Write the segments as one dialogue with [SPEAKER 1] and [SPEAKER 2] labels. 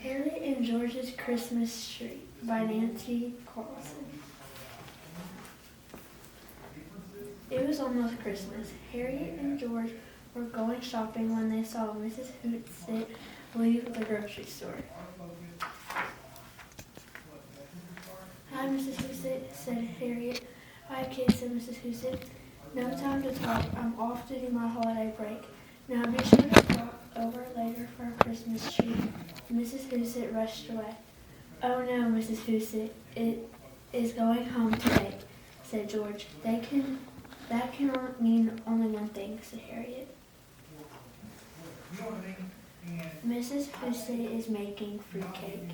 [SPEAKER 1] Harriet and George's Christmas Tree by Nancy Carlson. It was almost Christmas. Harriet and George were going shopping when they saw Mrs. Hootsit leave the grocery store. "Hi, Mrs. Hootsit," said Harriet. "Hi, kids," said Mrs. Hootsit. "No time to talk. I'm off to do my holiday break. Now be sure to stop over later for a Christmas tree." Mrs. Hootsit rushed away. "Oh no, Mrs. Hootsit, it is going home today," said George. That can mean only one thing," said Harriet. "Mrs. Hootsit is making fruitcake.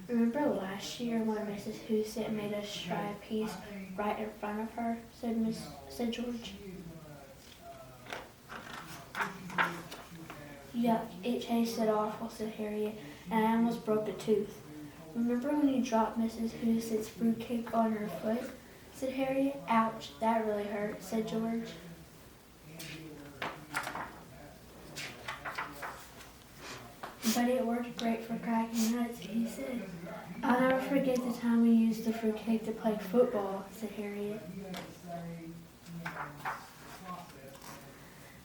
[SPEAKER 1] Remember last year when Mrs. Hootsit made us try a piece right in front of her?" said George. "Yuck, it tasted awful," said Harriet, "and I almost broke a tooth." "Remember when you dropped Mrs. Hoosit's fruitcake on your foot?" said Harriet. "Ouch, that really hurt," said George. "But it worked great for cracking nuts," he said. "I'll never forget the time we used the fruitcake to play football," said Harriet.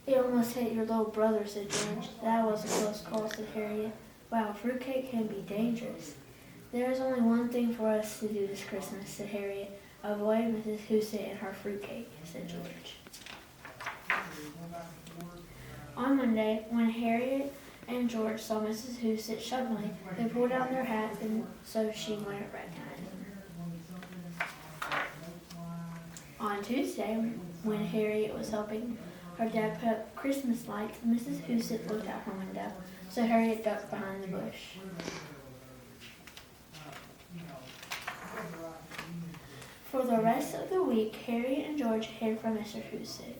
[SPEAKER 1] "It almost hit your little brother," said George. "That was a close call," said Harriet. "Wow, fruitcake can be dangerous." "There is only one thing for us to do this Christmas," said Harriet. "Avoid Mrs. Hootsit and her fruitcake," said George. On Monday, when Harriet and George saw Mrs. Hootsit shoveling, they pulled down their hats and so she wouldn't recognize them. On Tuesday, when Harriet was helping her dad put up Christmas lights, Mrs. Hootsit looked out her window, so Harriet ducked behind the bush. For the rest of the week, Harriet and George hid from Mr. Hootsit.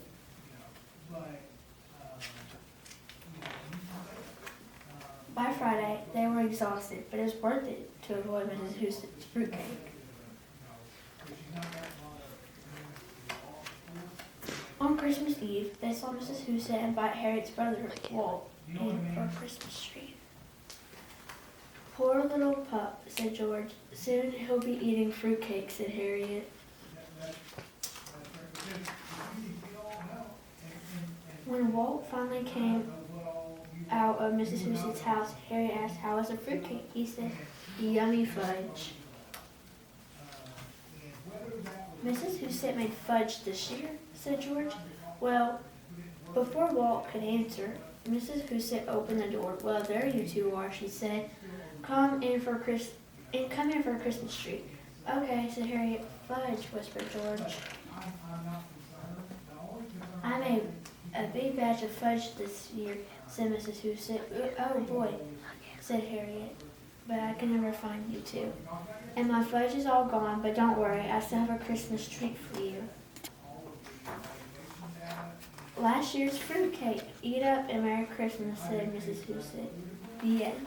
[SPEAKER 1] By Friday, they were exhausted, but it was worth it to avoid Mrs. Hootsit's fruitcake. On Christmas Eve, they saw Mrs. Hootsit invite Harriet's brother, Walt, in for a Christmas tree. "Poor little pup," said George. "Soon he'll be eating fruitcake," said Harriet. When Walt finally came out of Mrs. Hootsit's house, Harriet asked, "How was the fruitcake?" He said, "Yummy fudge." "Mrs. Hootsit made fudge this year?" said George. "Well," before Walt could answer, Mrs. Hootsit opened the door. "Well, there you two are," she said. Come in for a Christmas tree." "Okay," said Harriet. "Fudge," whispered George. "I made a big batch of fudge this year," said Mrs. Hootsit. "Oh boy," said Harriet, "but I can never find you two. And my fudge is all gone, but don't worry, I still have a Christmas treat for you. Last year's fruitcake. Eat up and Merry Christmas," said Mrs. Hootsit. The end.